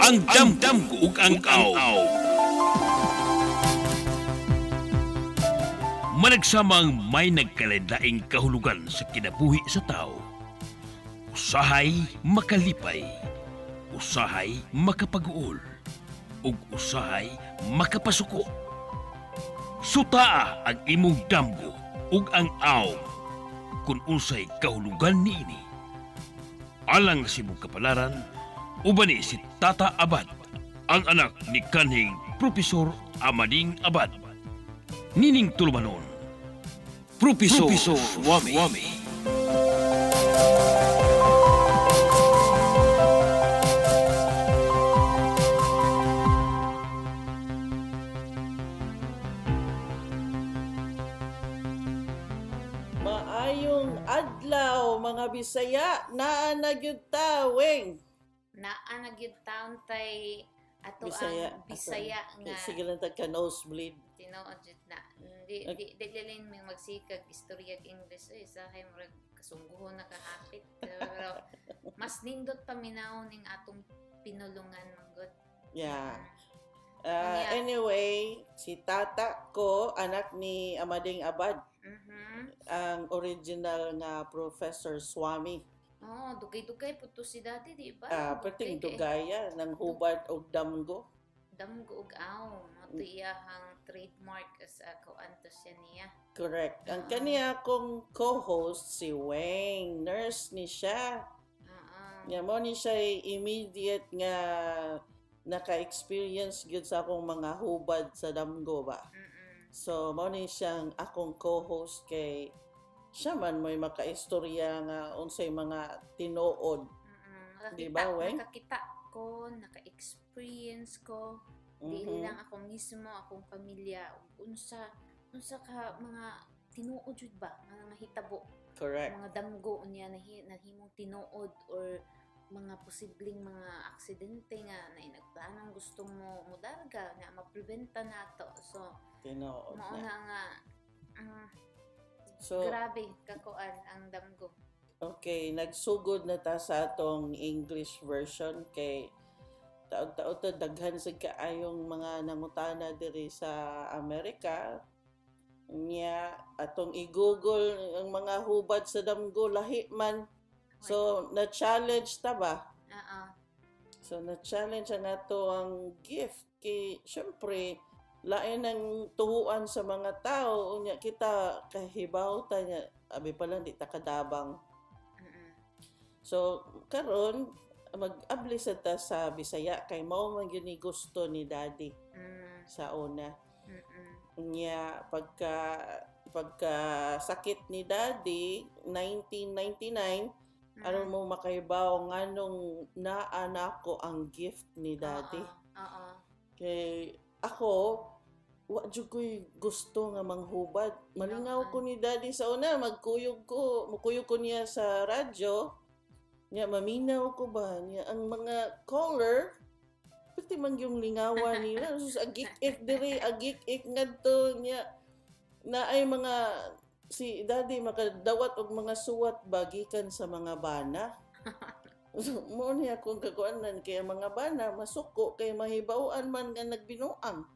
ang damdam ug ang aw. Managsamang may nagkalain-laing kahulugan sa kinabuhi sa tao. Usahay makalipay, usahay makapag-uol, ug usahay makapasuko. Sutaa ang imong damgo ug ang aw kung unsay kahulugan niini. Alang sa imong kapalaran, uban ni si Tata Abad, ang anak ni kanhing Profesor Amading Abad. Nining tulumanon, Profesor Wami. Maayong adlaw mga Bisaya, naa na gyud ta weng. Naa na gyud taon tay ato Bisaya, ang Bisaya nga Sige lang ta ka nosebleed. tinuod jud na di lang may magsikag istorya ug English sa hay murag kasungguhon na kahapit pero mas nindot paminaw ning atong pinulungan manggod. Yeah. Unya. Anyway, si tata ko, anak ni Amading Abad, ang original nga Professor Swami. Oh, dugay-dugay po to si dati, di ba? Perting dugaya ng hubad og damgo. Damgo ug aw, mo iyahang trademark as kuanto siya niya. Correct. Ang kaniya kong co-host si Weng, nurse ni siya. Nga mo ni siya immediate nga naka-experience gyud sa akong mga hubad sa damgo ba. So mo ni siyang akong co-host kay siya man may makaistorya nga unsay mga tinuod. Di ba, Weng? Nakakita ko, naka-experience ko. Dili lang ako mismo, akong pamilya, unsa ka mga tinuod jud ba nga nahitabo. Correct. Mga damgo unya nahimong tinuod or mga posibleng mga aksidente nga na inagplanong gusto mo mudarga nga mapreventa nato. So Tinuod mao na. nga So, grabe kakuan ang damgo. okay, nagsugod na ta sa atong English version kay taod-taod ta daghan sa kaayong mga nangutana diri sa Amerika. Nya atong i-google ang mga hubad sa damgo lahi man. So na-challenge ta ba? Oo. So na-challenge ang ato ang gift kay syempre lain ang tuhuan sa mga tao unya kita kahibaw ta nya abi pa lang di ta kadabang. So karon mag-abli sa ta sa Bisaya kay mao man gyud ni gusto ni Daddy sa una. Nya pagka sakit ni Daddy 1999 aron mo makahibaw nganong naa nako ang gift ni Daddy. Oo. Kay ako wa jud ko'y gusto nga manghubad. Malingaw ko ni Daddy sa una, mukuyog ko niya sa radyo. Nya maminaw ko ba niya ang mga caller pati man yung lingawan nila. Sus agik-ik diri, agik-ik ngadto niya na ay mga si Daddy makadawat og mga suwat bagikan sa mga bana. Mo niya kung kakuanan kay mga bana masuko kay mahibaw-an man nga nagbinuang.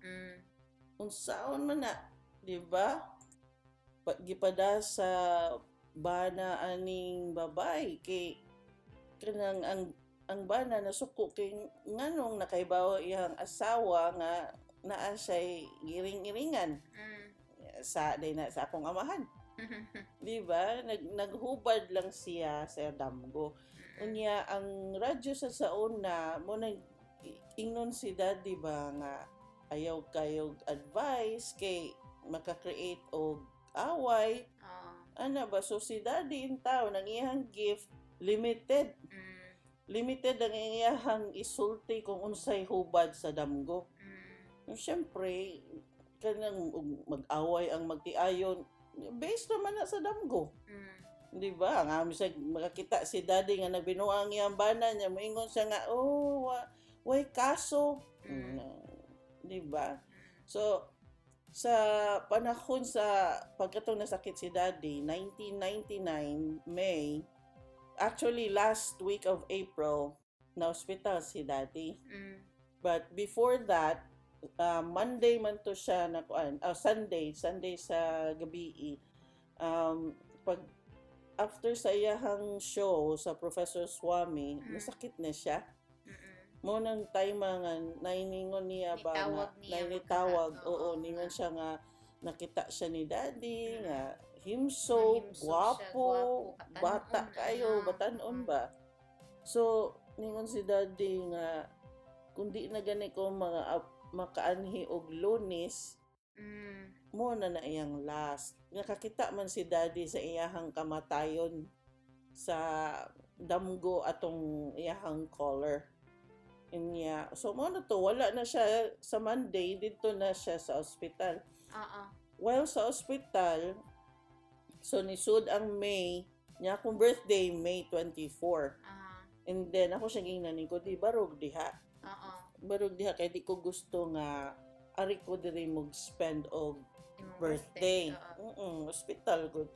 Unsaon man na, di ba? Gipada sa bana aning babay kay kanang ang bana nasuko kay nganong nakaibaw iyang asawa nga naa siya'y giring-iringan sa akong amahan. Di ba? Naghubad lang siya sa damgo. Unya ang radyo sa sauna mo nag ingnon si Daddy ba nga ayaw kayog advice kay maka-create og away. Ana ba so si Daddy in town ang iyang gift limited. Limited ang iyang isulti kung unsay hubad sa damgo. Siyempre kanang mag-away ang magtiayon based naman na sa damgo. Di ba? Nga misag makakita si Daddy nga nagbinuang iyang bana niya, moingon siya nga, way kaso. Di ba? So, sa panahon sa pagkatong nasakit si Daddy, 1999, May, actually last week of April, na ospital si daddy. Mm. But before that, Monday man to siya na Sunday sa gabi. Pag after sa iyahang show sa Professor Swami, nasakit na siya. Mm-mm. Mo nang time nga nainingon niya ba nga Nitawag niya nainitawag, magkaha. oo, Oo, ningon nga. siya nga nakita siya ni daddy Mm. nga himso, Nahimsog siya, gwapo, gwapo, bata katanon, kayo, batanon Mm. ba? So, ningon si daddy nga kundi na gani ko makaanhi og Lunes, Mm. mo na iyang last. Nakakita man si daddy sa iyahang kamatayon sa damgo atong iyahang collar. Inya. So mo na to, wala na siya sa Monday, dito na siya sa ospital. Oo. While sa ospital, so nisud ang May, niya akong birthday, May 24. And then ako siya ginganin ko, di barog diha. Oo. Barog diha, kaya di ko gusto nga, ari ko diri mag-spend og Imong birthday. Oo. Hospital good.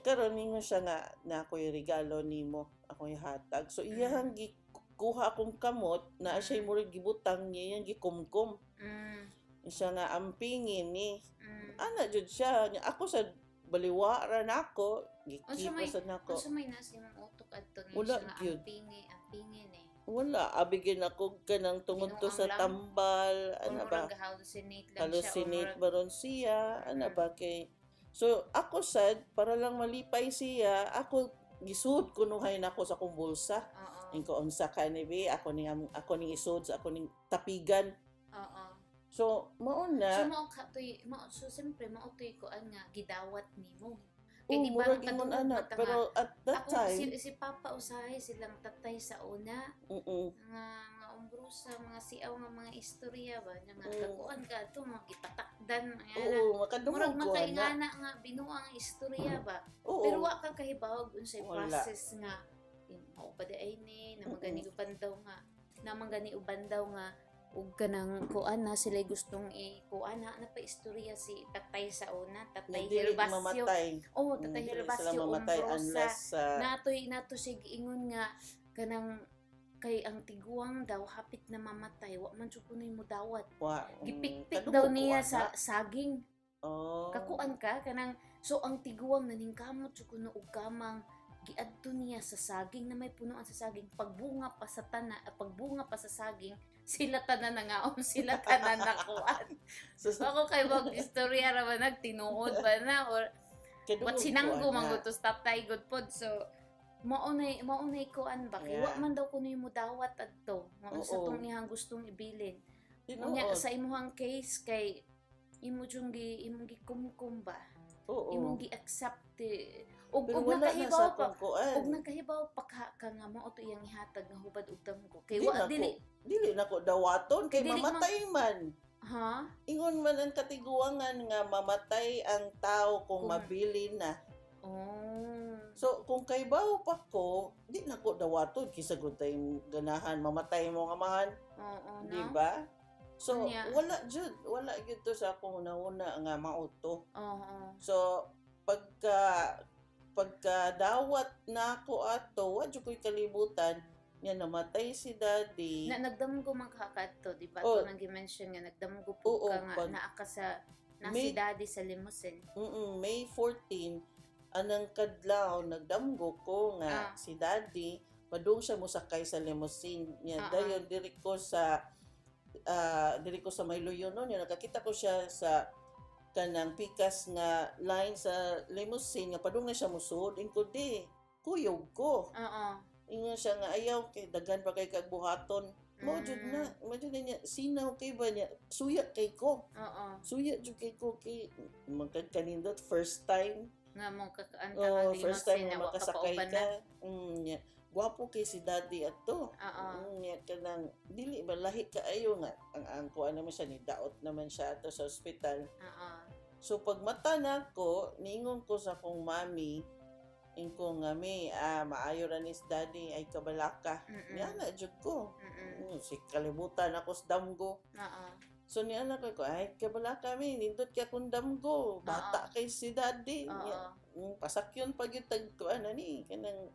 Karon ningon siya nga na ako'y regalo nimo, ako'y hatag. So iyang kuha akong kamot na siya murag gibutang niya yang gikumkum. Mm. Siya nga ampingin ni. Mm. Ana jud siya. Ako sa baliwara nako, Unsa gikipa sa nako. Unsa may nasa imong utok adto ni Wala, siya nga gyud. ampingin eh. Wala, abigin ako kanang tungod to sa Binuang lang. tambal, ano Or ba? murag hallucinate lang Hallucinate siya. baron siya, ano ba kay. So ako sad para lang malipay siya, ako gisuod kunuhay nako sa akong bulsa. Oo. Ingko unsa ka ni be, ako ning isud sa ako ning tapigan. Oo. So mao So na, mao ka toy, so siyempre mao toy ko nga gidawat nimo. oh, di ba murag ingon nagkatuog ana, mata nga, pero at that ako time, si Papa usahay silang tatay sa una nga umbrusa mga siaw nga mga istorya ba nga kakuan ka to mga gipatakdan nga oo, makadungog murag ko na. makaingana nga binuang istorya ba. Oo, Pero wa ka kahibawag unsay Wala. process nga mao pa di ay ni na magani uban daw nga na magani uban daw nga ug kanang kuan na sila gustong kuan na pa istorya si tatay sa una, tatay na dili Gervasio. mamatay. Oh, tatay Dili Gervasio sila mamatay Umbrosa. unless Nato sig ingon nga kanang kay ang tiguang daw hapit na mamatay wa man jud kunoy mo dawat. Gipikpik daw niya sa saging. Oh. Kakuan ka kanang so ang tiguang naningkamot jud kuno og kamang giadto niya sa saging na may punuan sa saging pagbunga pa sa saging sila tanan nangaon sila tanan nakuan. So ako kay bag istorya ra ba nagtinuod ba na or what sinanggo man gud to stop tay good pod so maunay kuan ba kay wa man daw kuno mo dawat adto mao sa tong iyang gustong ibilin. Unya sa imuhang case kay imong gikumkum ba? Imong gi-accept og nakahibaw pa og nakahibaw pa ka nga mao to iyang ihatag nga hubad og damgo kay wa dili nako dawaton kay mamatay man. Ha? Ingon man ang katiguangan nga mamatay ang tao kung mabilin na. Oh. So kung kaybaw pa ko, di nako dawaton kisa gud tay ganahan mamatay mo nga mahan. Oo, no? Di ba? So wala jud to sa akong una nga mauto. Oo. So pagka dawat na ako ato, wa jud ko'y kalibutan nga namatay si daddy. Nagdamgo man kakadto, di ba? Ito nang gi-mention nga nagdamgo po ka nga naa ka sa si daddy sa limousine. May 14 anang kadlaw nagdamgo ko nga si daddy padung siya mosakay sa limousine niya. Dayon diri ko sa Mayloyon no, nakakita ko siya sa kanang pikas nga line sa limousine nga padung na siya musud ingko di kuyog ko. Oo. Ingon siya nga ayaw kay daghan pa kay kagbuhaton. Mo jud niya sinaw kay ba niya suya kay ko. Oo. Suya jud kay ko kay magkanindot first time. Nga mong kakaan first time nga makasakay ka. Gwapo kay si daddy ato. Nya kanang dili ba lahi kaayo nga ang kuan naman siya ni daot naman siya ato sa ospital. So pag mata nako ningon ko sa akong mami ingko nga maayo ra ni si daddy ay kabalaka. Nya na jud ko. Si kalibutan ako sa damgo. So ni anak ko ay kabalaka mi nindot ka kung damgo. Bata kay si daddy. Pasakyon pag yung tagkuan ani kanang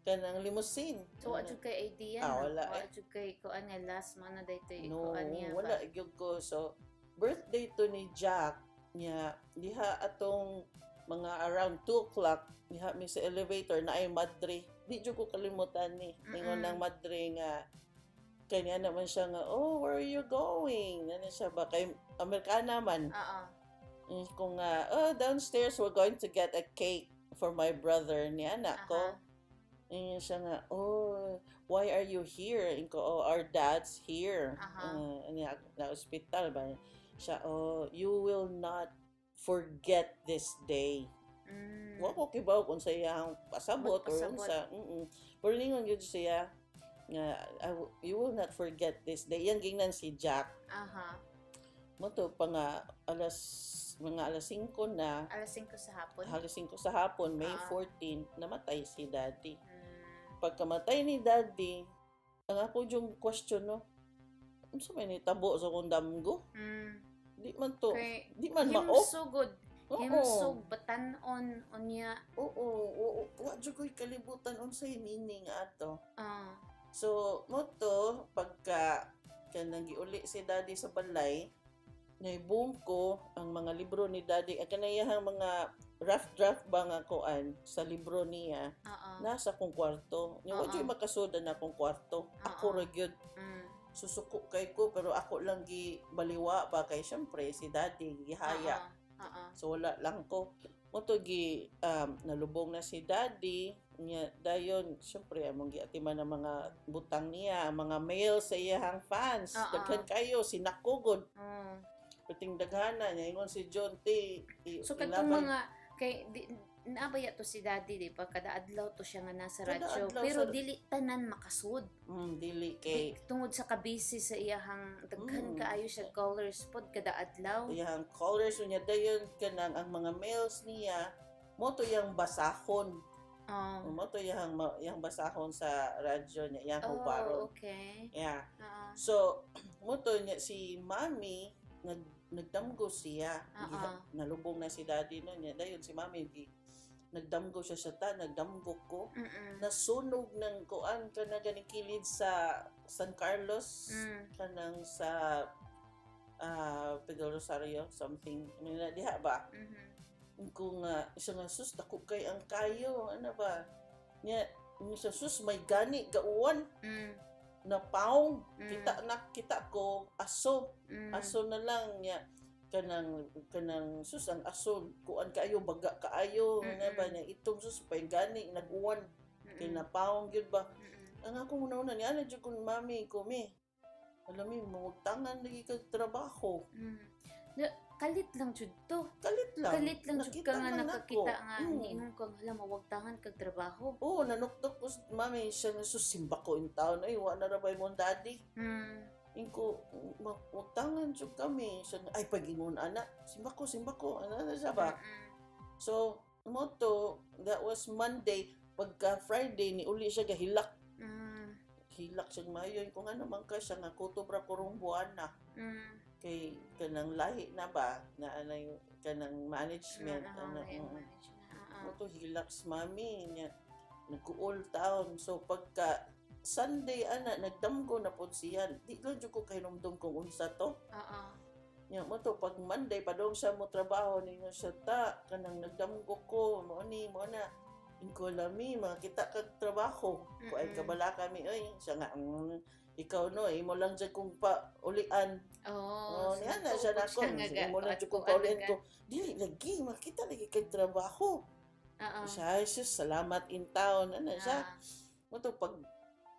kanang limousine. So, wa jud kay idea Wala Wa eh. jud kay kuan nga last man na daytoy No, kuan niya wala ba. gyud ko. So, birthday to ni Jack niya diha atong mga around 2 o'clock diha mi sa elevator na ay madre. Di jud ko kalimutan ni. Ingon ng madre nga kanya naman siya nga, oh, where are you going? Ano siya ba? Kay Amerikana man. Oo. Kung downstairs we're going to get a cake for my brother ni anak ko. Yun siya nga, oh, why are you here? Ko, oh, our dad's here. Na hospital ba? Siya, oh, you will not forget this day. Wa ko kibaw kung sa iyang pasabot or unsa. Pero ningon gyud siya nga you will not forget this day. Yan gingnan si Jack. Mo to pa nga mga alas 5 na. Alas 5 sa hapon. Alas 5 sa hapon, May 14, namatay si Daddy. Pagkamatay ni Daddy, ang ako yung question, no? Unsa may nitabo sa kong damgo? Di man to. Kay Di man him maop. so good. Him so batanon unya. Oo. Wa jud ko'y kalibutan unsay meaning ato. Ah. So, mo to pagka kanang giuli si Daddy sa balay, naibong ko ang mga libro ni Daddy, ang kanayahang mga rough draft ba nga kuan sa libro niya, nasa kong kwarto. Nga wa jud makasuda na akong kwarto. Ako ra gyud. Susuko kay ko pero ako lang gi baliwa ba kay syempre si Daddy gihaya. So wala lang ko. Mo to gi nalubong na si Daddy nya dayon syempre among giatiman ng mga butang niya, mga mail sa iyang fans. Daghan kayo sinakugod. Puting daghana niya ingon si John T. So katong mga kay naabaya to si Daddy di pa kada adlaw to siya nga nasa radyo pero dili tanan makasud. Dili kay tungod sa kabisi sa iyahang daghan kaayo siya callers pod kada adlaw. Iyang callers niya dayon kanang ang mga mails niya mo to yang basahon. Mo to yang basahon sa radyo niya yang hubaron. Okay. Yeah. So mo to niya si Mami nagdamgo siya. Nalubong na si Daddy no niya. Dayon si Mami nagdamgo siya sa nagdamgo ko. Nasunog ng kuan kana ganing kilid sa San Carlos kanang sa Pedro Rosario something diha ba? Kung isa nga sus dako kay ang kayo ano ba? Nya sa sus may gani gauwan. Na paong kita ko aso na lang niya kanang sus ang aso kuan kaayo baga kaayo na ba niya itong sus pay gani naguwan kay na paong gyud ba ang ako una ni ana jud kun Mami ko mi alam mi manguttangan lagi kag trabaho kalit lang jud to. Kalit lang jud ka nga nakakita nga niingon kang hala mawagtangan kag trabaho. Nanuktok ko Mami siya nga simba ko in town ay wa na ra bay mo Daddy. Inko magtangan jud kami siya ay pagingon ana simba ko ana na siya ba. So moto that was Monday pagka Friday ni uli siya gahilak. Hilak siya mayon kung ano man ka siya nga kutobra kurong buwan na. Kay kanang lahi na ba na anay kanang management to hilaks Mami niya nag-all town so pagka Sunday ana nagdamgo na pud siya di lang jud ko kay numdum kung unsa to nya mo to pag Monday padong siya mo trabaho ninyo siya ta kanang nagdamgo ko mo na ingko lami makita kag trabaho ko ay kabala kami oy siya nga ikaw no imo lang jud kung paulian niya na siya nako imo lang jud kung paulian ko dili lagi makita lagi kay trabaho siya salamat in town ano siya mo to pag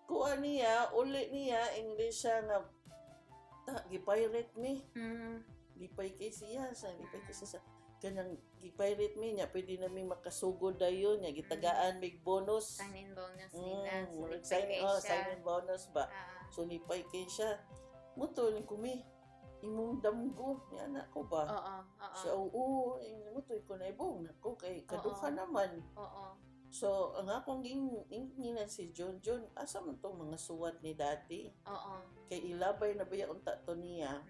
kuha niya uli niya English siya nga gipirate me lipay kay siya kanang gipirate me niya pwede namin makasugod dayon niya gitagaan mig bonus sign-in bonus sign-in bonus ba so lipay kay siya mo to ni kumi imong damgo ni anak ko ba siya mo to ko na ibong nako kay kaduha naman so ang akong ginginan si John asa man tong mga suwat ni Daddy kay ilabay na baya unta to niya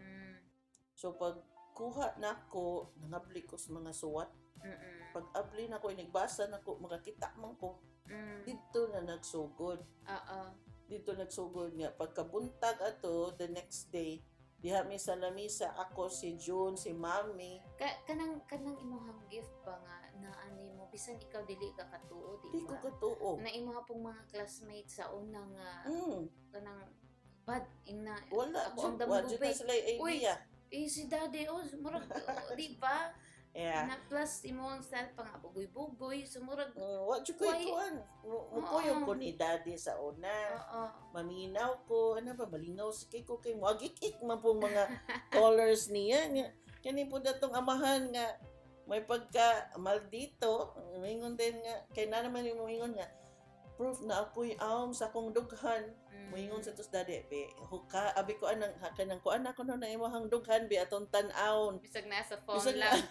so pag pagkuha nako nangabli ko sa mga suwat. Mm-mm. Pag abli nako nagbasa nako makakita man ko Mm. dito na nagsugod. Oo. Dito nagsugod nga pagkabuntag ato the next day diha mi sa lamisa ako si June si Mami Kanang imuhang gift ba nga na ani mo bisan ikaw dili ka katuo di di ko ba? katuo. Na imuha pong mga classmates sa unang Mm, kanang bad ina wala ako ang jud wa jud damgubay. na sila idea. Si daddy murag di ba? Yeah. Na plus imong style pa nga bugoy-bugoy sumurag Wa jud ko Why- ikuan. Mukuyo ko ni daddy sa una. oo. Maminaw ko, ano ba, malingaw si Kiko kay wagik-ik man po mga colors niya. Kani po datong amahan nga may pagka maldito, mingon din nga, kay na naman yung mingon nga, proof na ako'y sa akong dughan. Mingon sa tos dadi, be, huka, abi ko anang, kanang ko anak ko na imahang dughan, be, atong tan-aon. Bisag nasa phone Bisag lang.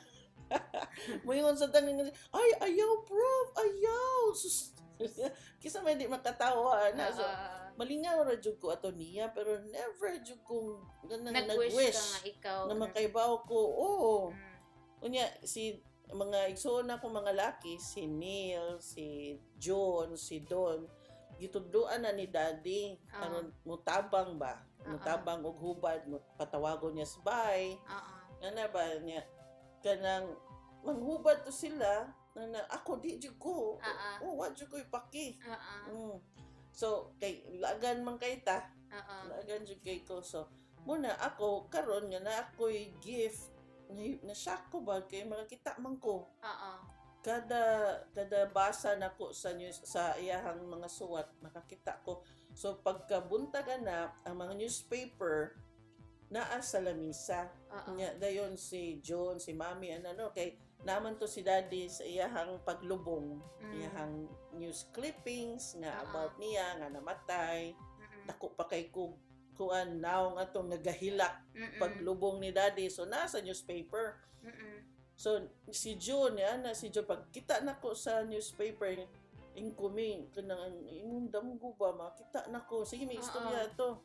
Moingon sa tanan nga, ay, ayaw, prof, ayaw. Sus, kisa may di makatawa na. So, malingaw ra jud ko ato niya, pero never jud kong Nag-wish ka nga ikaw. na makaibaw ko. Oo. Mm. Unya, si mga igsoon ko mga laki, si Neil, si John, si Don, gitudloan na ni Daddy. Aron mutabang ba? Mutabang og hubad, patawagon niya sa bay. Oo. Ana ba niya kanang manghubad to sila na ako di jud ko. Oo. wa jud ko ipaki. Oo. So kay lagan man kay ta. Oo. Lagan jud kay ko. So muna ako karon nga na ako'y gift na shock ko ba kay makakita man ko Oo. kada basa nako sa news sa iyahang mga suwat makakita ko. So pagkabuntag na ang mga newspaper naa sa lamisa. Oo. Nya dayon si John, si Mami ano kay naman to si Daddy sa iyahang paglubong, iyahang news clippings nga about niya nga namatay. Dako pa kay kuan naong atong nagahilak paglubong ni Daddy. So nasa newspaper. So si John na si John pagkita nako sa newspaper incoming kanang imong damgo ba makita nako sige may istorya to.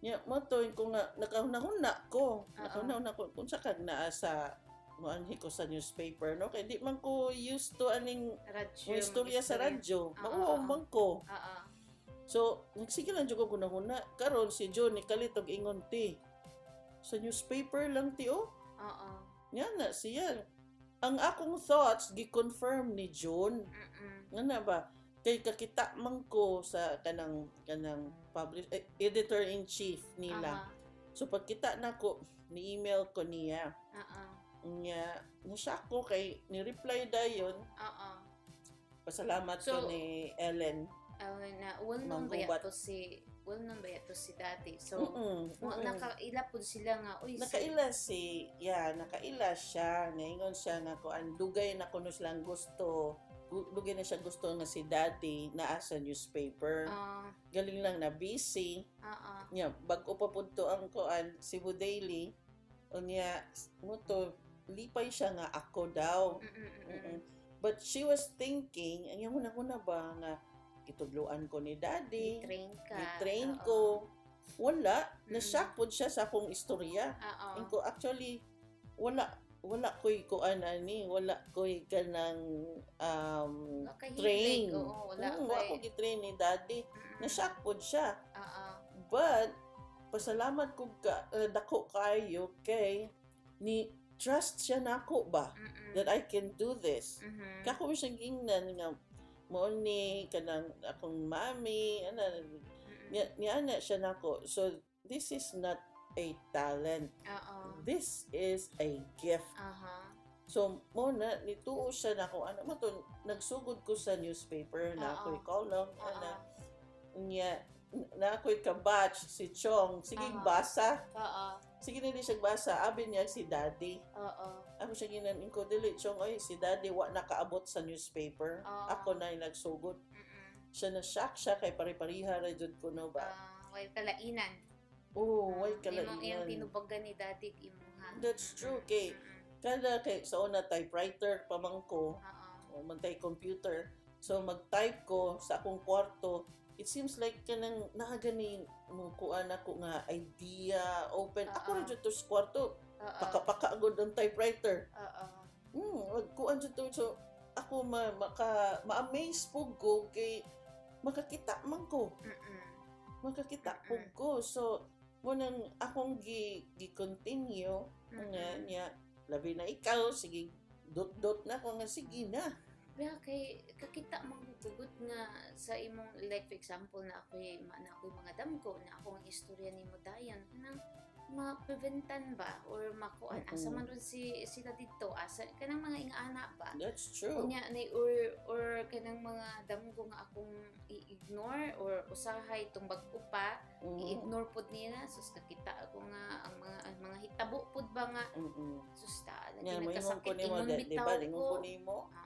Nya mo to ko nga nakahuna ko. Nakahuna ko kung sa kag naa sa moanhi ko sa newspaper no kay di man ko used to aning Radyo. istorya sa radyo. Oo. Mauwaw man ko. Oo. So, nagsige lang jud ko kunahuna. Karon si John ni kalitog ingon ti. Sa newspaper lang ti oh. Oo. Nya na siya. Ang akong thoughts gi-confirm ni John. Nga na ba? Kay kakita man ko sa kanang editor-in-chief nila. So pagkita nako ni-email ko niya. Nya nasyak ko kay ni-reply dayon. Oo. Pasalamat ko So, ni Ellen. Na well-known ba yato si daddy. So, nakaila po sila nga, uy, Nakaila nakaila siya. Naingon siya nga ko ang dugay na kuno silang gusto. Dugay na siya gusto nga si daddy naa sa newspaper. Galing lang na busy. Nya bag-o pa pud to ang kuan Cebu Daily. Unya mo to lipay siya nga ako daw. But she was thinking, ang yung una ba nga itudluan ko ni daddy. I-train ko. Wala. Na-shock po siya sa akong istorya. Ko actually, wala ko'y kuan ani. Wala ko'y kanang train. Wala ko gi-train ni daddy. Na-shock po siya. But, pasalamat ko dako kayo kay ni trust siya nako ba that I can do this. Kako mo siyang ingnan nga mo ni kanang akong mami niya siya nako. So this is not a talent. This is a gift. So mo na nituo siya nako ano mo to nagsugod ko sa newspaper na ako'y column niya na ako'y kabatch si Chong sige basa. Sige na di siya basa. Abi niya si daddy. Ako siya ginanin ko, dili, Chong, ay, si daddy, wa nakaabot sa newspaper. Ako na yung nagsugod. Siya na-shock siya, kay pari-pariha na dyan ko, no ba? Way kalainan. Oo, way kalainan. Yung tinubagan ni daddy, imuha. That's true, kay, sa una, typewriter, pamangko, mantay computer. So, mag-type ko sa akong kwarto, it seems like kanang nakaganing mo kuan ako nga idea open ako ra jud to sa kwarto Oo. paka agud ang typewriter. Oo. Magkuan jud to. So ako ma-amaze pug ko kay makakita man ko. Makakita pug ko. So munang akong gi-continue nga niya labi na ikaw sige dot na ko nga sige na. Kaya kay kakita magtugot nga sa imong like for example na ako'y mga damgo na akong istorya nimo dayon kanang mapreventan ba or makuan asa man ron sila dito asa kanang mga ingana ba That's true. unya ni or kanang mga damgo nga akong i-ignore or usahay tumbag ko pa i-ignore pud nila sus kakita ako nga ang mga hitabo pud ba nga sus ta lagi Yan, nagkasakit mo ingon di bitaw ba? Ingon ko ko nimo. Oo.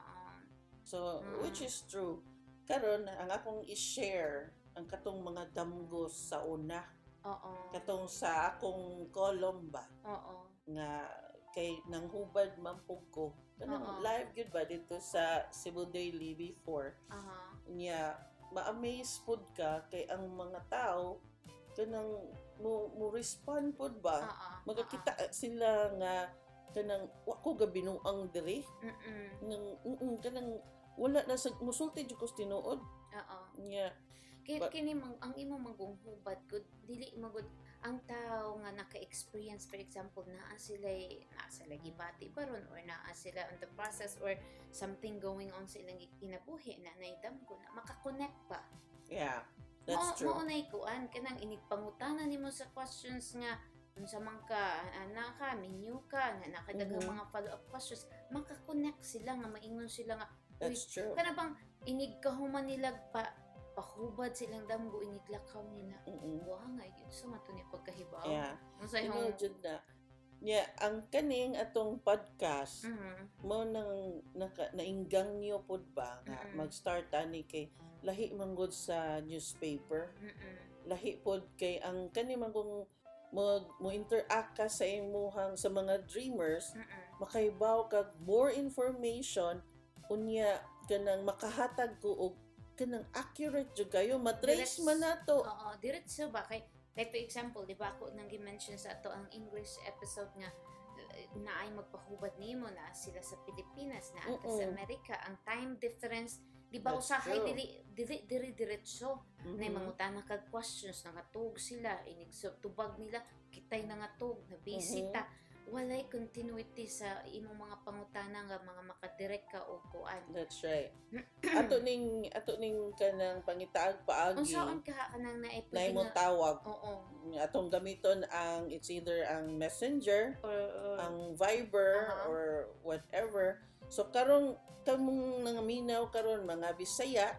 So, which is true. Karon ang akong i-share ang katong mga damgo sa una. Oo. Katong sa akong column ba Oo. nga kay nanghubad man pug ko. Kanang Oo. live gyud ba dito sa Cebu Daily before. Aha. Nya ma-amaze pud ka kay ang mga tao kanang mo respond pud ba. Magakita sila nga kanang wa ko gabinuang diri. Kanang wala na sa musulti jud ko tinuod. Oo. Nya Kini ang imo magunghubad gud dili magud ang tao nga naka-experience for example naa sila gibati baron or naa sila on the process or something going on sa ilang kinabuhi na naidamgo na makakonect ba. yeah, that's true. Mao nay kuan kanang inigpangutanan nimo sa questions nga unsa man ka ana ka menu ka nga nakadagang mga follow-up questions makakonect sila nga maingon sila nga That's true. kana bang inigkahuman nila pahubad silang damgo iniglakaw nila. Wa nga yun sa mato ni pagkahibaw. Yeah. Unsa Tinudjud yung na. Yeah, ang kaning atong podcast mo nang nainggangyo pud ba nga mag-start ani kay lahi man gud sa newspaper. Lahi pod kay ang kani man kung mo interact ka sa imuhang sa mga dreamers makaibaw kag more information unya kanang makahatag ko og kanang accurate jud kayo matrace man nato. Oo, diretso ba kay like for example, di ba ako nang gi-mention sa ato ang English episode nga na ay magpahubad nimo na sila sa Pilipinas na ata sa Amerika ang time difference di ba usahay dili diretso na mangutana kag questions nangatug sila inig tubag nila kitay nangatug na bisita walay continuity sa imong mga pangutana nga mga makadirect ka o kuan. That's right. ato ning kanang pangitaag paagi. Unsaon ka kanang naay mo tawag. Oo. Atong gamiton ang it's either ang Messenger Or ang Viber or whatever. So karong kamong nangaminaw karon mga Bisaya,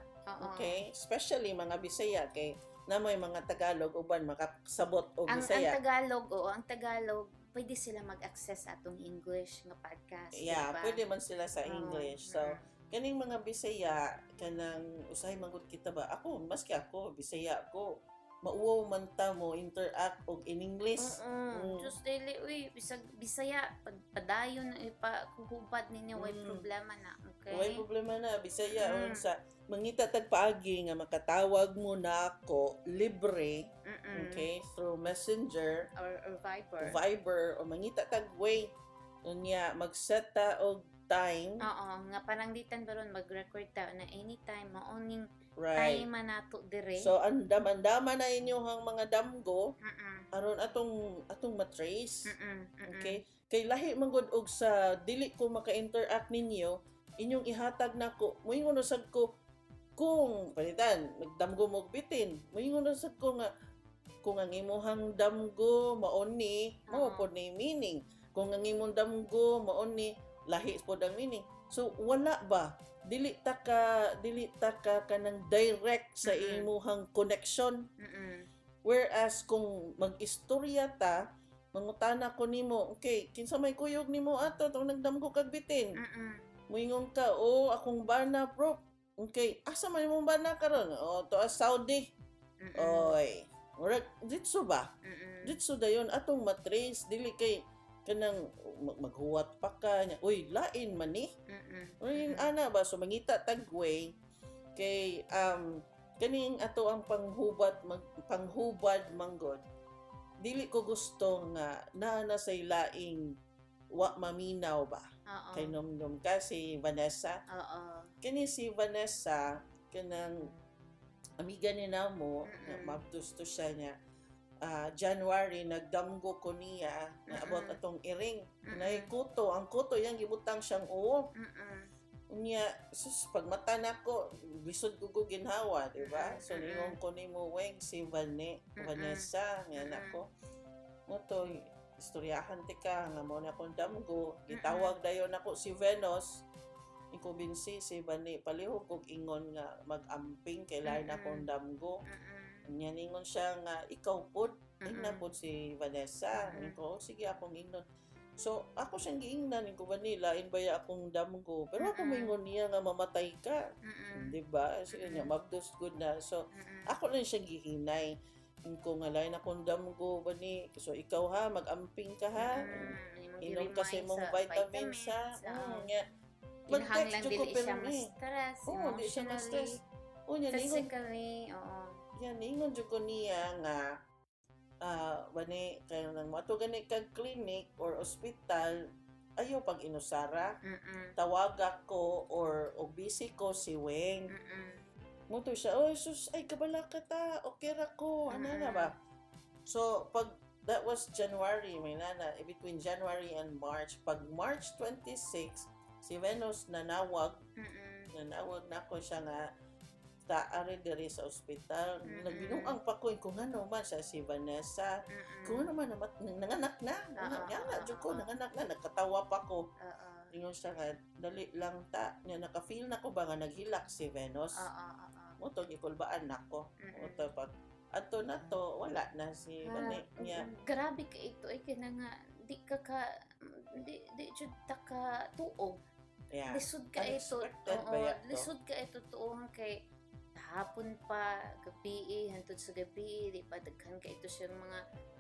okay? Especially mga Bisaya kay namoy mga Tagalog uban makasabot og Bisaya. Ang Tagalog pwede sila mag-access atong English nga podcast. Yeah, diba? pwede man sila sa English. So, kaning mga Bisaya, kanang usahay mangud kita ba? Ako, maski ako, Bisaya ako. Mauwaw man ta mo interact og in English. Just daily, bisag Bisaya, padayon na ipakuhubad ninyo, way problema na. Okay? Way problema na, Bisaya. Sa mangita tag paagi nga makatawag mo na ako libre, okay, through Messenger or Viber o mangita tag way unya mag-set ta og time. Oo, nga panangditan baron mag-record ta na anytime maoning right time nato dire. So ang daman-daman na inyong mga damgo aron atong matrace. Okay, kay lahi man gud og sa dili ko maka-interact ninyo inyong ihatag nako moingon usab ko kung palitan nagdamgo mo og bitin moingon usab ko nga kung ang imuhang damgo maon ni mao pod ni meaning kung ang imong damgo maon ni lahi pod ang meaning. So wala ba dili ta ka kanang direct sa imuhang connection. Whereas kung mag-istorya ta mangutana ko nimo okay kinsa may kuyog nimo ato tong nagdamgo kag bitin. Moingon ka akong bana bro. Okay, asa man imong bana karon? To Saudi. Oy. Murag ditso ba? Ditso dayon atong matrace dili kay kanang maghuwat pa ka nya. Uy, lain man ni. Uy, ana ba so mangita tagway kay kaning ato ang panghubad manggod dili ko gusto nga na sa laing wa maminaw ba Oo. kay Numdum ka si Vanessa. Oo. Kani si Vanessa kanang amiga ni namo nga Mm-mm. mabdusto siya niya. January nagdamgo ko niya nga about Mm-mm. atong iring. Mm-mm. Nay kuto, ang kuto yang gibutang siyang uo. Mm-mm. Unya sus pag mata nako lisod ko ginhawa, di ba? So Mm-mm. ningon ko nimo weng si Mm-mm. Vanessa nga Mm-mm. nako. Moto istoryahan ti ka nga mo na kong damgo. Gitawag dayon nako si Venus. Ikumbinsi si Bani palihog kog ingon nga mag-amping kay lain Mm-mm. akong damgo. Mm-mm. Nya ningon siya nga ikaw pud ingna Mm-mm. pud si Vanessa. Mm-mm. Ko sige akong ingnon. So ako siyang giingnan ko Vanilla in baya akong damgo. Pero ako Mm-mm. moingon niya nga mamatay ka. Mm-mm. Di ba? Sige niya mabdos good na. So Mm-mm. ako lang siyang gihinay. Ko nga lain akong damgo Bani. So ikaw ha mag-amping ka ha. Mm-mm. Inom kasi Gi-remind mong sa vitamins ha. oo. Nga. Kinahanglan Mag-text dili ko siya pero ni. ma-stress, Oo, di siya emotionally, ma-stress. O niya, ningon, physically, oo. yan, ningon dyan ko niya nga, bani, kaya nang mato gani kag clinic or ospital, ayaw pag inusara, Mm-mm. tawag ako or busy ko si Weng. Mm-mm. Muto siya, oh sus, ay kabala ka ta, okay ra ko, ano na ba? So, pag that was January, may nana, between January and March, pag March 26, si Venus nanawag, Mm-mm. nanawag na ko siya nga, taari diri sa ospital. Mm-mm. Nagbinuang pa ko kung ano man siya si Vanessa. Mm-mm. Kung ano man nanganak na. Nga jud ko nanganak na nagkatawa pa ko. Oo. Ingon siya nga dali lang ta. Nya naka-feel na ko ba nga naghilak si Venus. Oo. Moto gikulbaan nako. Mm-mm. Moto pag ato na to wala na si Vane niya. Grabe ka ito ay kina nga di jud ta ka tuog. Yeah. Lisod ka ito. Unexpected Oo, ba yato? lisod ka ito tuong kay hapon pa, gabi, hantod sa gabi, di pa daghan ka ito siyang mga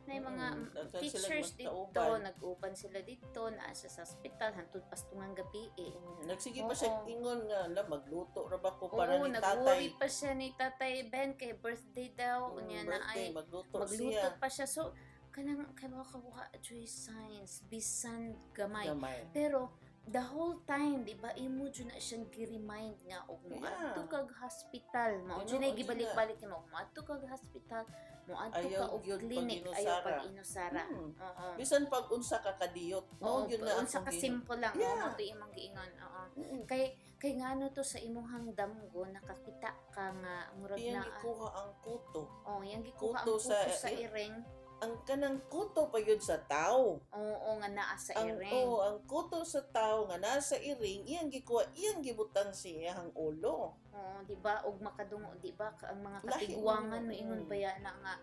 Daghan sila teachers dito, magtauban. nag-upan sila dito, naa siya sa hospital, hantod pastungang gabi eh. Nagsige pa Oo. siya ingon nga magluto ra ba ko Oo, para ni nag-worry tatay. pa siya ni Tatay Ben kay birthday daw, unya na Birthday, ay magluto magluto siya. pa siya. So, kanang kay mga kawa joy signs, bisan gamay. Gamay. Pero the whole time, di ba, imo dyan na siyang gi-remind nga og mo Yeah. adto kag hospital, mo Tinuod dyan ay sila. gibalik-balik mo adto kag hospital, mo adto Ayaw ka og gyud clinic, pag-inusara. ayaw pag inusara. Hmm. Oo. Bisan pag unsa ka kadiyot, Oo, mao gyud na unsa ka simple lang, Yeah. mo to imong giingon. Oo. Kay ngano to sa imong damgo nakakita ka nga murag Iyang na gikuha ang kuto. oh, yang gikuha kuto ang kuto sa- sa iring. Ang kanang kuto pa yun sa tao. Oo, nga naa sa Ang iring. ang kuto sa tao nga nasa iring, iyang gikuha, iyang gibutang siyang ulo. Oo, di ba? Og makadungo, di ba? Ang mga Lahi katigwangan mo, mo ingon ba ya na nga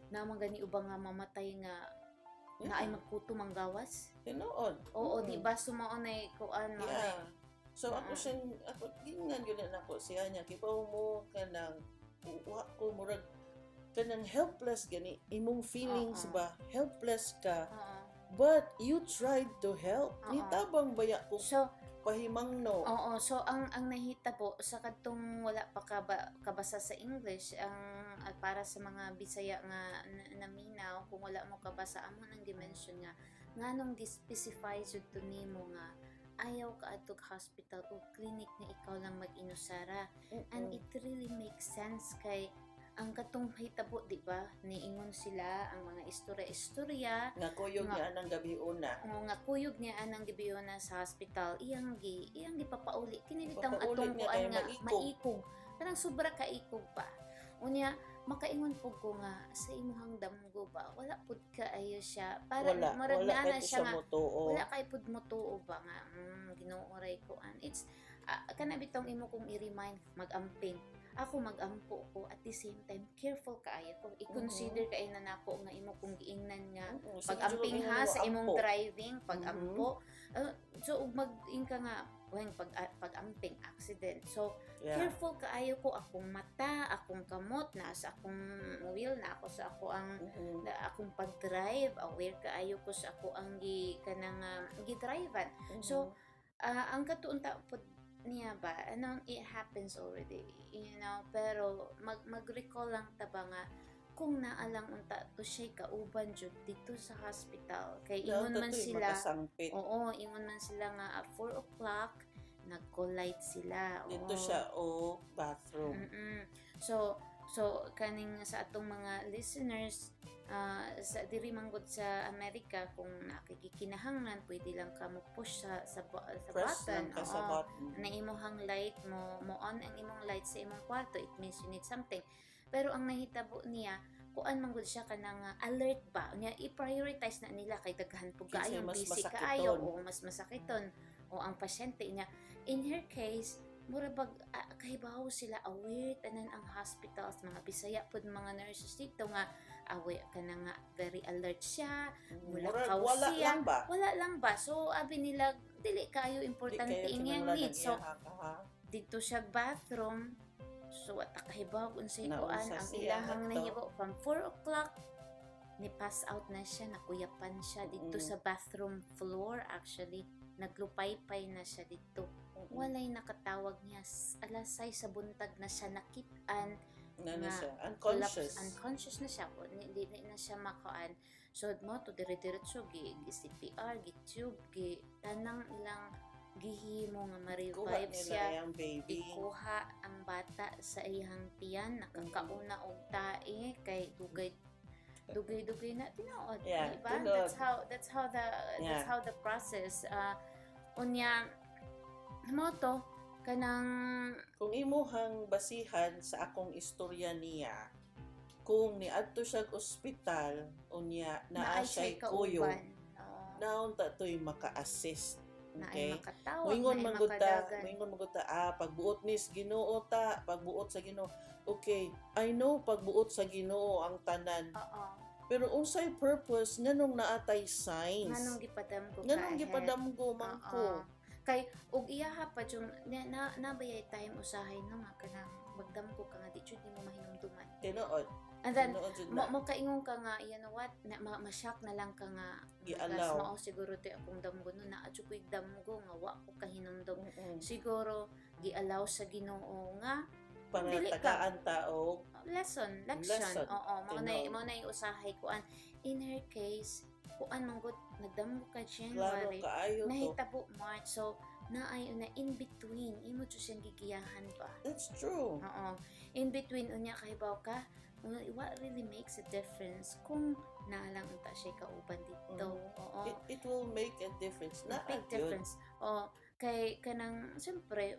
namang gani ubang nga mamatay nga na ay magkuto manggawas. Tinuod. Oo, Mm. di ba sumaon ay kuan mo Yeah. So ako Mm. siyang, ako, gingan yun na ako siya niya. Kipaw mo ka ng, uwa ko murag, ka ng helpless gani, imong feelings Oo. ba? Helpless ka. Oo. But you tried to help. Oo. Nitabang baya ko So, pahimangno. oo, so ang nahita po sa kadtong wala pa kabasa sa English ang para sa mga Bisaya nga naminaw kung wala mo kabasa amo nang dimension nga nganong gi-specify jud to nimo nga ayaw ka atog hospital o clinic na ikaw lang mag-inusara. And it really makes sense kay ang katong hitabo, di ba? Niingon sila ang mga istorya-istorya Nga kuyog Nga. niya anang gabi una. nga kuyog niya anang gibiyo na sa hospital iyang gipapauli kini bitang Papauli atong niya kuan kay nga maikog. maikog kanang sobra ka ikog pa unya makaingon pud ko nga sa imuhang damgo ba wala pud kaayo siya para marag Wala na kahit siya isa nga mo tuo. wala kay pud mo tuo ba nga ginuoray ko an it's kana bitong imo kong i-remind mag-amping ako mag-ampo ko at the same time careful kaayo ko i-consider kay na nako nga imo kong giingnan nga pag-amping ha sa imong driving pag-ampo so ug mag-ing ka nga when pag-amping accident so careful kaayo ko akong mata akong kamot na sa akong wheel na ako sa ako ang na akong pag-drive aware kaayo ko sa ako ang kanang gi-drivean so ang katuunta pod niya ba it happens already you know pero mag-recall lang ta ba nga akong naalang unta to siya kauban jud dito sa hospital kay Daw ingon man tatoy sila. makasangpit. Oo, ingon man sila nga at 4 o'clock nag-collide sila. Dito Oo. siya bathroom. So kaning sa atong mga listeners sa diri manggod sa Amerika kung nakikikinahanglan pwede lang ka mo push sa Press button. lang ka sa Oo. button. Na imong light mo on ang imong light sa imong kwarto, it means you need something. Pero ang nahitabo niya kuan man gud siya kanang alert ba niya i-prioritize na nila kay daghan pug Kasi kaayo mas busy masakiton. kaayo o mas masakiton o ang pasyente niya in her case mura bag kahibaw sila aware tanan ang hospitals mga Bisaya pud mga nurses dito nga aware kana nga very alert siya mulakaw Wala siya lang ba? wala lang ba so abi nila dili kayo Di importante kayo inyang kinahanglan need so nag-iyaha. dito siya bathroom so at kahibaw unsay Naunsa kuan ang siya ilahang adto. nahibo from 4 o'clock ni pass out na siya nakuyapan siya dito sa bathroom floor actually naglupay-pay na siya dito walay nakatawag niya alas 6 sa buntag na siya nakitaan Nano nga, siya? collapse, Unconscious. unconscious na siya hindi na siya makaan so mo to dire-diretso gi CPR gi tube gi tanang ilang gihimo nga Kuha ma-revive nila siya yung baby. ikuha ang bata sa iyang tiyan nakakauna og tae kay dugay na tinuod Yeah, diba tinuod. that's how Yeah. the process unya mo to kanang Kung imuhang basihan sa akong istorya niya, kung niadto siya ospital unya naa naay siya siya kuyo, kauban naon ta toy maka-assist. naay Okay? makatawag Moingon naay man gud makadagan ta, pagbuot nis Ginoo ta, pagbuot sa Ginoo. Okay, I know pagbuot sa Ginoo ang tanan. oo Pero unsay purpose nganong naatay signs? nganong gipadam ko Nganong ka gipadamgo man ko? kay og iyaha pa jung nabayay time usahay no nga kanang magdam ko ka nga di jud nimo mahinumduman Tinuod. and then Tinuod jud mo na. kaingon ka nga you know what ma-shock na lang ka nga I-allow. mao siguro ti akong damgo no na adyo ko'y damgo nga wa ko kahinumdum Mm-mm. siguro gi-allow sa Ginoo nga Para dili ka. tagaan tao. lesson Lesson. oo mao Tinuod. na yung usahay kuan in her case kuan man gud nagdamgo ka Klaro January kaayo to. nahitabo March so naay na in between imo jud siyang gigiyahan ba That's true. oo in between unya kahibaw ka what really makes a difference kung naalang unta siya kauban dito oo It will make a difference. Na big difference oo kay kanang siyempre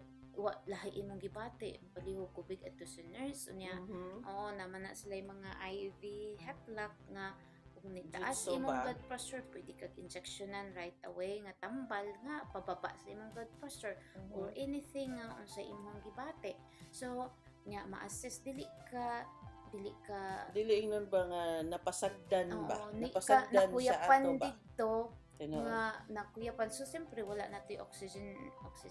lahi imong gibati palihog ko big adto sa nurse unya oo naman na sila yung mga IV headlock nga kung nitaas Jutsu imong ba? blood pressure pwede kag injectionan right away nga tambal nga pababa sa imong blood pressure or anything nga unsa imong gibate so nya ma-assist dili ka Dili ingnon ba nga napasagdan ba? oo ni ka Napasagdan sa nakuyapan ato ba? dito Tinuod. nga nakuyapan so siyempre wala na to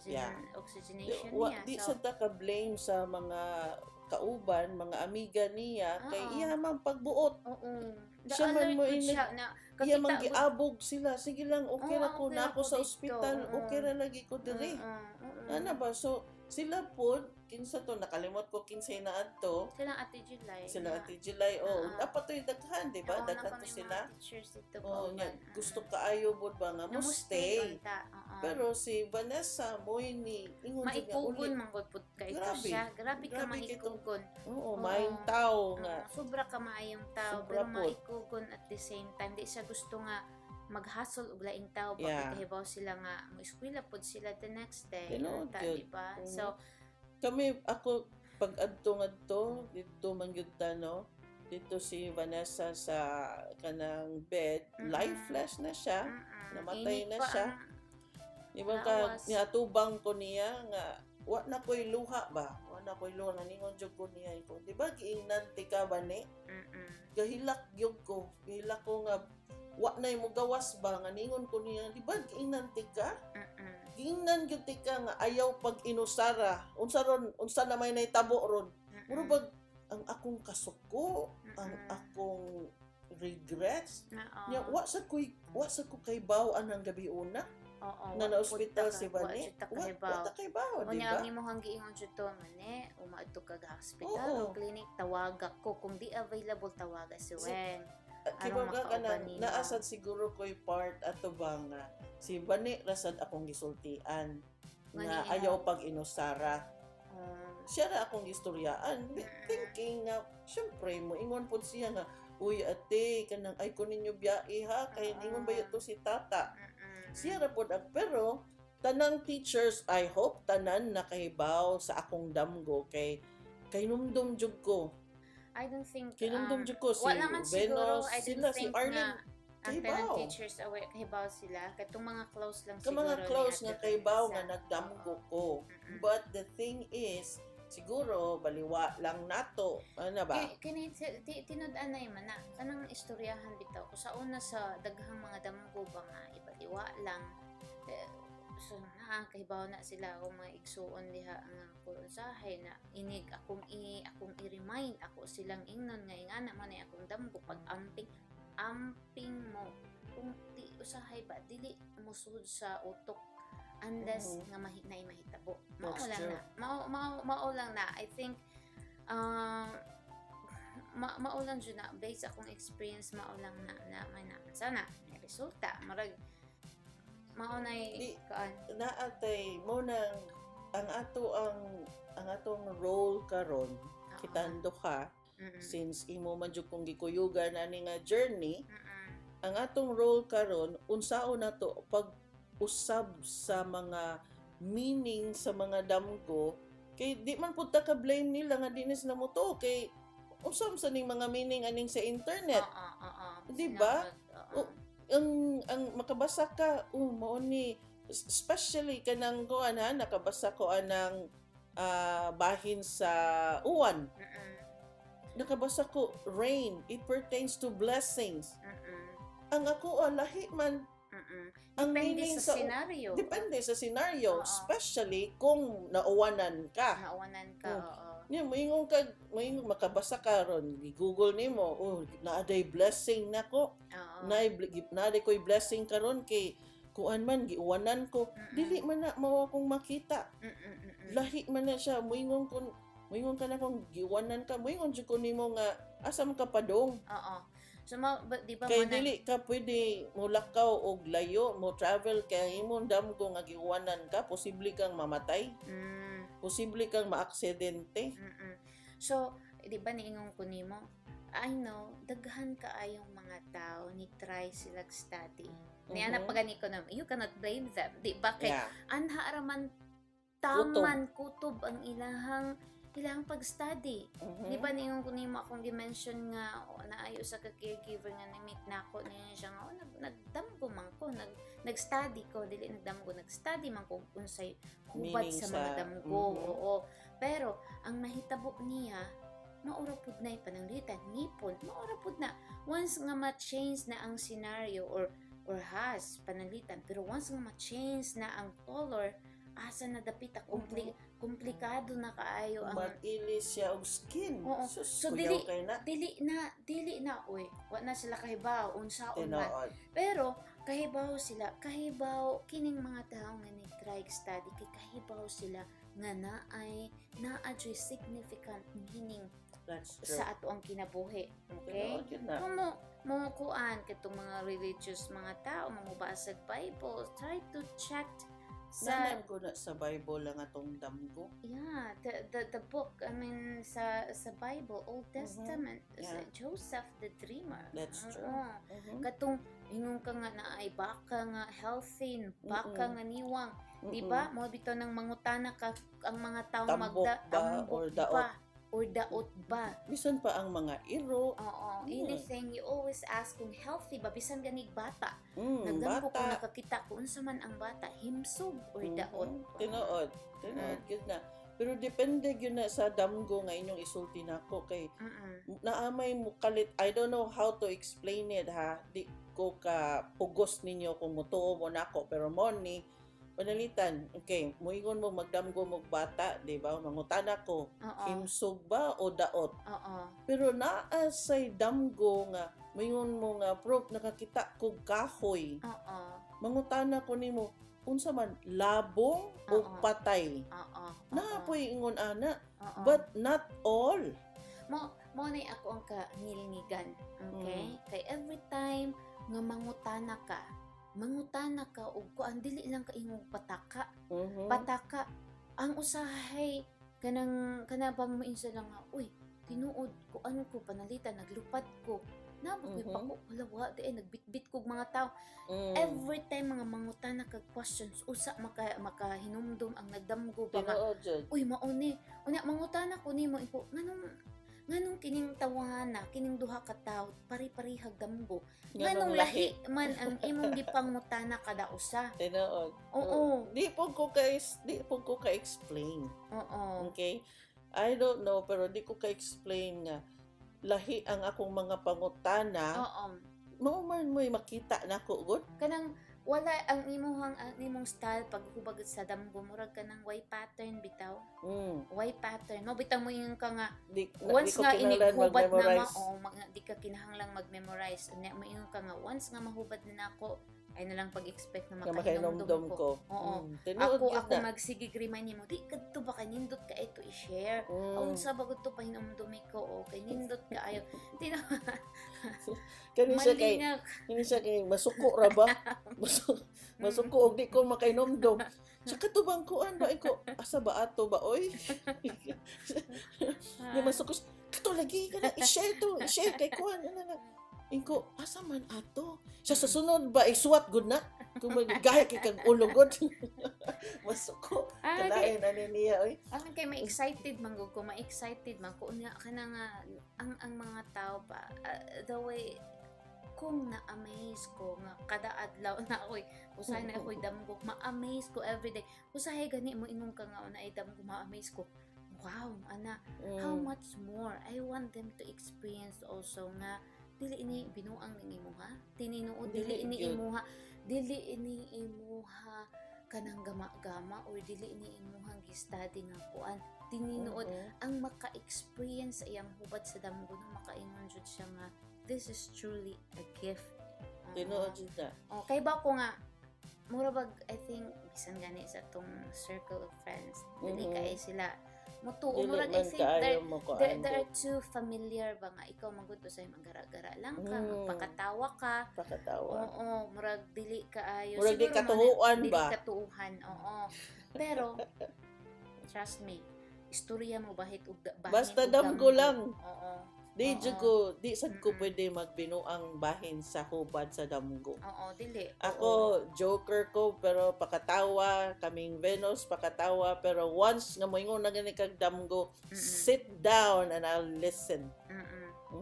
Yeah. oxygenation Di niya sa ta ka blame sa mga kauban, mga amiga niya kay Oo. iya man pagbuot. oo Siya man alert mo gud siya na Iya man gud- giabog sila. Sige lang, okay Oo, ra ko okay na ra ako ko sa dito. ospital. Oo. Okay ra lagi ko diri. Ana ba? So sila po kinsa to nakalimot ko kinsay na adto. Sila Ate July. Sila na- Ate July, Oo. dapat to'y daghan, di ba? Oo, Daghan na to kami sila. mga teachers dito Oo, kauban. nya, gusto kaayo bod ba nga mo stay. unta. Oo. Pero si Vanessa moy ni ingon jud nga maikugon uli. man gud pud kay Grabe. siya. Grabe ka Grabe kay to. maikugon. Oo, Oo. maayong tao nga. Sobra ka maayong tao Sobra pero pod. maikugon at the same time di siya gusto nga mag-hustle og laing tao ba Yeah. kahibaw sila nga mo eskwela pod sila the next day. Tinuod Unta, yun. di ba? Mhm. So Ako pag adto ngadto dito man gyud ta, no. Dito si Vanessa sa kanang bed, Mm-mm. lifeless na siya. Namatay init na pa siya. ang Iba ka lawas. niatubang ko niya nga wa na koy luha ba? Wa na koy luha ningon jud ko niya ko. Di ba giingnan ti ka ba ni? Mm-mm. Gahilak gyud ko. Gahilak ko nga wa na mo gawas ba nga ningon ko niya. Di ba giingnan ti ka? Mm-mm. Giingnan gyud ti ka nga ayaw pag inusara. Unsa na may naitabo ron. Muro Mm-mm. bag ang akong kasuko, ang Mm-mm. akong regrets. Oo. Nya wa sa ko kay baw ang gabi una. Oo, nga na ospital si Bani. Wa Wa kahibaw. ta kay bawo, di Unya ba? ang imong giingon jud to mane, umaadto ka ga hospital Oo. o clinic tawaga ko kung di available tawaga si Weng. Kibaw Aron ka kanang makauban nimo. naasad siguro ko'y part ato ba nga si Bani rasad akong gisultian Nga nga niya. ayaw pag inusara. Um, Siya ra akong gistoryaan thinking nga syempre mo ingon pud siya nga uy ate kanang ay ko ninyo biyahe ha kay ingon ba to si tata. Siya ra pud pero tanang teachers I hope tanan nakahibaw sa akong damgo kay numdum jud ko. I don't think Kinumdum jud ko si wala man siguro, Venus, I don't sila si think Arlene. na ang kahibaw. parent teachers aware kahibaw sila katong mga close lang Ka siguro mga ni close Ate nga kaibaw Vanessa. nga nagdamgo ko. Mm-mm. But the thing is, siguro baliwa lang nato. Ano ba? Kini tinud-anay man na kanang istoryahan bitaw ko sa una sa daghang mga damgo ba nga ibaliwa lang so kahibaw na sila o mga igsuon diha ang usahay na inig akong i-remind ako silang ingnon nga ingana man ay akong damgo pag amping mo kung di usahay ba dili musud sa utok unless nga mahitabo mao That's lang true. na mao lang na I think mao lang jud na based akong experience mao lang na may na sana may resulta marag mao nay Di- kaan Naatay mo nang ang atong role karon Oo. kitando ka Mm-mm. since imo man jud kong gikuyugan ani nga journey Mm-mm. ang atong role karon unsaon nato pag usab sa mga meaning sa mga damgo kay di man pud ta ka blame nila nga dinis na mo to kay usab sa ning mga meaning aning sa internet. Oo. Di ba? Oo. Ang makabasa ka mao ni especially kanang kuan ha nakabasa ko anang bahin sa uwan. Mm-mm. Nakabasa ko rain, it pertains to blessings. Mm-mm. Ang ako lahi man Mm-mm. ang Depende meaning sa senaryo. depende sa senaryo, Oo. especially kung nauwanan ka. Nauwanan ka, Oh. oo. Nya moingon makabasa ka ron, i-Google nimo, naaday blessing nako. Oo. Naaday ko'y blessing karon kay kuan man giuwanan ko. Dili man na mao akong makita. Mm-mm. Lahi man na siya moingon ka na kung giuwanan ka, moingon jud ko nimo nga asa man ka padong. Oo. So, di ba Kay mo na, dili ka pwede mulakaw og layo, mo travel kay imong damgo nga giuwanan ka, posible kang mamatay, posible kang maaksidente. So, di ba niingon ko nimo, I know, daghan kaayong mga tao ni try sila study. Niya na pagani ko na, you cannot blame them. Di ba? Kay, Yeah. anha raman taman kutob ang ilahang pag-study. Mhm. Di ba niingon ko nimo akong gi-mention nga naayo sa ka-caregiver nga ni-meet nako niya siya nga nagdamgo man ko nag-study ko dili nagdamgo nag-study man ko unsay hubad Meaning sa mga sa- damgo. Mhm. Oo. Pero ang nahitabo niya maura pud na pananglitan ngipon maura pud na once nga ma-change na ang scenario or has pananglitan pero once nga ma-change na ang color asa na dapita komplikado na kaayo ang Mag-ilis siya og skin. Oo. Sus, So, kuyaw kay na. dili na uy wa na sila kahibaw unsaon man Tinood. pero kahibaw kining mga tao nga ni try study kay kahibaw sila nga naa significant meaning That's true. sa ato ang kinabuhi okay Tinood yun na. kung mo kuan katong mga religious mga tao mamubasag Bible try to check sa Nanan ko na sa Bible lang atong damgo. yeah the book I mean sa Bible Old Testament Yeah. Joseph the dreamer That's true. Oo. Mhm. Katong ingon ka nga na ay baka nga healthy baka nga niwang di Mm-mm. ba mo bitaw nang mangutana ka ang mga tao Tambok ba tambok or daot? ba or daot ba Bisan pa ang mga iro. oo Mm. anything you always ask kung healthy ba bisan ganig bata nagdamgo kung Bata. nakakita kung unsa man ang bata himsog or daot Tinood. Tinood yun na. Pero depende yun na sa damgo nga inyong isulti nako kay Mm-mm. naamay mo kalit. I don't know how to explain it ha. Di ko ka pugos ninyo kung mutuo mo nako pero mo ni panalitan. Okay, muingon mo magdamgo mo bata, di ba? Mangutana ko, Oo. himsog ba o daot? Oo. Pero naa say damgo nga mayon mo nga proof nakakita ko kahoy. Oo. Mangutana ko nimo, unsa man labong o Oo. patay. Oo. Na po'y ingon ana, Oo. but not all. Mo na ako ang kahilngigan. Okay? Kay every time nga mangutana ka og kuan dili lang ka imong pataka. Mhm. Pataka ang usahay kana ba mo insa lang nga, uy, tinuod ko ano ko panalitan naglupad ko. Nabukoy pa ko wala wa di nagbitbit kog mga tao. Every time mga mangutana kag questions usa makahinumdum ang nagdamgo ba nga, Tinuod jud. uy mauni unya mangutana ko nimo iko nganong kining tawhana kining duha ka tawo pari-parihag damgo nganong lahi man ang imong gipangutana kada usa. Tinuod. Oo. Di po ko ka-explain. Oo. Okay? I don't know, pero di ko ka-explain nga lahi ang akong mga pangutana. Oo. Mao man mo'y makita nako gud. Kanang wala ang imong style paghubag sa damgo murag kanang Y pattern bitaw. Y pattern mo bitaw mo yung ka nga Di once ko nga kinahanglan inihubad na mag-memorize. di ka kinahanglang mag-memorize unya mo yung ka nga once nga mahubad na nako ay na lang pag-expect na Nga makahinomdom makahinomdom ko. ko. Oo. Tinuod Ako gyud na. magsigig remind nimo di kadto ba kanindot ka ito i-share. Unsa ba gud to pahinomdumi ko o kay nindot ka ayo. Tino Kani siya kay masuko ra ba? Masuko og di ko makainomdom. Sa katubang kuan ba iko asa ba ato ba oy? Di masuko kato lagi kana i-share kay kuan na. Inko asa man ato? Sa sunod ba isuwat gud na? Kung maggahi kay kag ulo gud. Masuko. Kalain ani niya oy. Ang kay ma-excited man gud ko, ma-excited man ko unya kana nga ang mga tao pa the way kung na-amaze ko nga kada adlaw na ako'y usahay na ako'y damgo ma-amaze ko everyday usahay gani mo ingon ka nga na ay damgo ma-amaze ko wow ana how much more I want them to experience also nga dili ini binuang ning imuha tininuod dili ini imuha kanang gama-gama or dili ini imuhang gi-study nga kuan tininuod ang maka-experience sa iyang hubad sa damgo na makaingon jud siya nga this is truly a gift. Tinuod jud na. Kay ba ko nga mura bag I think bisan gani sa tong circle of friends dili kay sila mutuo Dili murag I man think kaayo mo ko they're too familiar ba nga ikaw magud usay magara-gara lang ka magpakatawa ka. Pakatawa. Oo, murag dili kaayo Murag di siguro katuhuan dili ba? katuuhan oo pero trust me istorya mo bahit ug bahin Basta ug damgo lang. oo. Di Oo. jud ko, di sad ko pwede magbinuang bahin sa hubad sa damgo. Oo, dili. Ako, joker ko, pero pakatawa, kaming Venus, pakatawa, pero once nga moingon na gani kag damgo, sit down and I'll listen.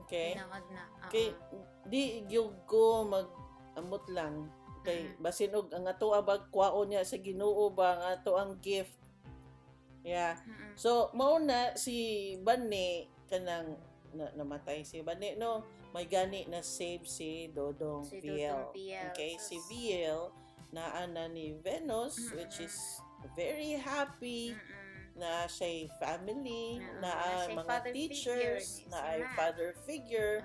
Okay? Tinawad na. Kay, di gyud ko mag-amot lang. Kay, basin og ang ato abag kwaon niya sa Ginoo ba, ang ato ang gift. Yeah. So, mao na si Bani, kanang namatay si Bani, no? May gani na save si Dodong Si VL. Dodong VL. Okay, So, si VL naana ni Venus, which is very happy na siya'y family, na siya'y mga father teachers, figure, na si ay Matt. father figure.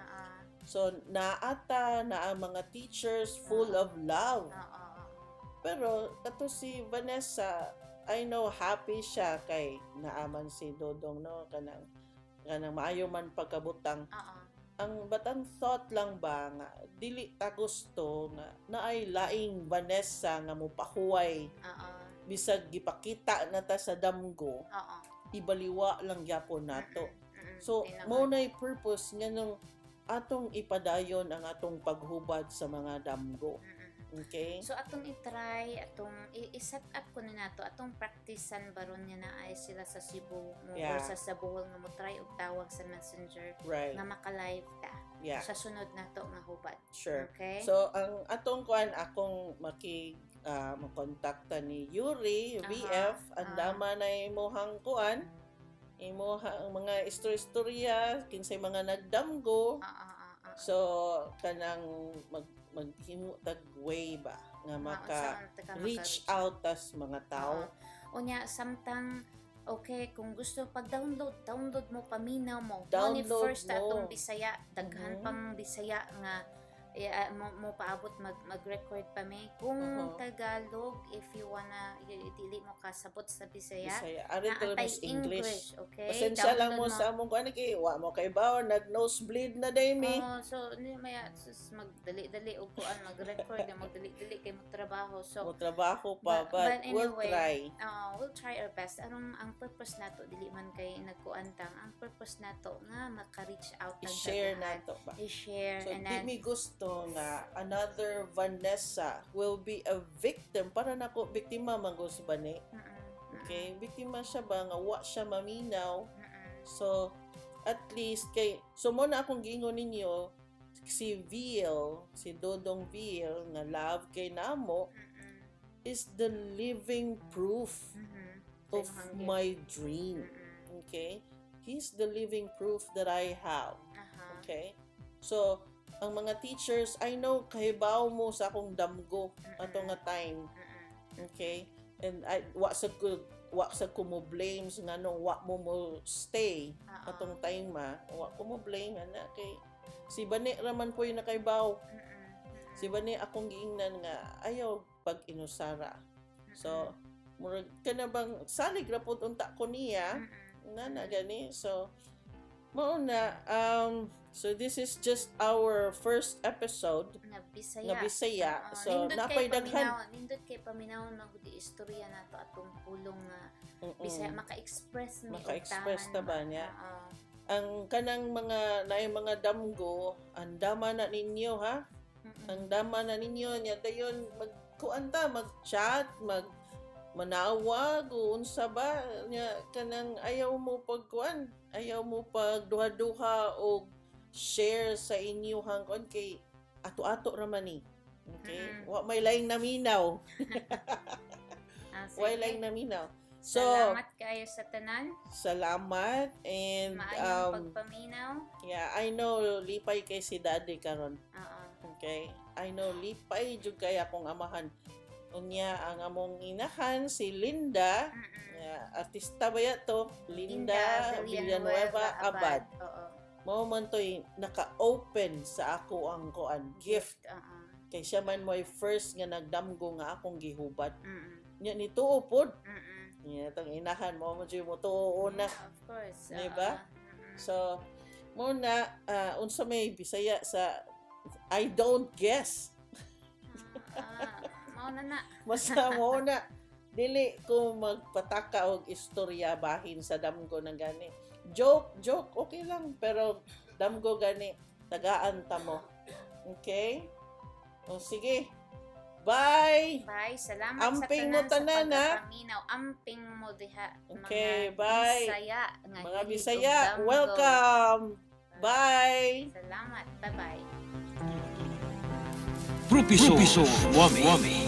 So, naata na ang mga teachers full of love. Pero, kato si Vanessa, I know happy siya kay naaman si Dodong, no? Kanang maayo man pagkabutang. Ang batang thought lang ba nga dili ta gusto nga naay laing Vanessa nga mopahuway bisag gipakita na ta sa damgo ibaliwa lang gyapon nato. So mao nay purpose nganong atong ipadayon ang atong paghubad sa mga damgo. Okay? So atong i-try, atong i-set up ko na nato, atong practicean baron nga naay sila sa Cebu mo or sa Bohol nga mo try og tawag sa Messenger nga maka-live ta. Sa sunod nato nga hubad. Sure. Okay? So ang atong kuan akong makontakta ni Yuri VF andama na imong kuan imong mga istorya kinsay mga nagdamgo. So kanang maghimo tag way ba nga maka reach out tas mga tao. Unya samtang okay kung gusto pag download mo paminaw mo Download first mo. atong Bisaya daghan pang Bisaya nga mo paabot mag-record pa may kung Uh-huh. Tagalog, if you wanna dili mo kasabot sa Bisaya, Bisaya. Ari to naatay mas English. okay? Pasensya lang mo Download sa among kuan kay wa mo kay bawo nag-nosebleed na day mi. so ni maya sus magdali-dali og kuan mag-record magdali-dali kay mo trabaho. So Mo trabaho pa but we'll try. we'll try our best. Ang purpose nato dili man kay nagkuantang. Ang purpose nato nga maka-reach out ang I-share daghan. nato ba. I-share So and di then mi gusto nga another Vanessa will be a victim para nako biktima man gusto ba ni. Okay, biktima siya ba nga wa siya maminaw. So at least kay so mo na akong giingon ninyo si Ville, si Dodong Ville nga love kay namo is the living proof of my dream. Okay? He's the living proof that I have. Okay? So, ang mga teachers, I know kahibaw mo sa akong damgo ato nga time. Okay? And wa sa ko mo blames nga no wa mo stay atong time wa ko mo blame na kay si Bani raman po yung nakaibaw. Si Bani akong giingnan nga ayaw pag inusara. So, murag ka na bang salig ra pud unta ko niya na gani. So, mao na so this is just our first episode nga nga Bisaya. So, nindot napay kay daghan. nindot kay paminaw na di istorya nato atong pulong nga Bisaya maka-express mi Maka-express ta ba niya? Oo. Ang kanang mga naay mga damgo, ang dama na ninyo ha. Ang dama na ninyo niya dayon magkuanta, mag-chat, manawag o unsa ba niya kanang ayaw mo pagkuan, ayaw mo pagduha-duha o share sa inyong kuan kay ato-ato ra man ni. Okay? Wa may laing naminaw. Wa Sige. laing naminaw. So, Salamat kayo sa tanan. salamat and Maayong pagpaminaw. yeah, I know lipay kay si Daddy karon. Oo. Okay? I know lipay jud kay akong amahan. Unya ang among inahan si Linda, artista ba to? Linda Villanueva Abad. Oo. Mao man to'y naka-open sa ako ang kuan gift. Oo. Kay siya man mo'y first nga nagdamgo nga akong gihubad. Nya ni tuo pod. Nya tong inahan mo mo jud mo tuo na. Of course. Diba? Oo. So mo na unsa may Bisaya sa I don't guess. Mauna na. Basta mo na dili ko magpataka og istorya bahin sa damgo ng gani. Joke okay lang pero damgo gani tagaan ta mo. Okay? O sige. Bye. Bye. Salamat Amping sa mo tanan tanan, ha? sa pagpaminaw. Amping mo diha. Okay, mga bye. Bisaya. Nga Mga hilig Bisaya, og damgo. welcome. Bye. Salamat. Bye-bye. Propiso Wami.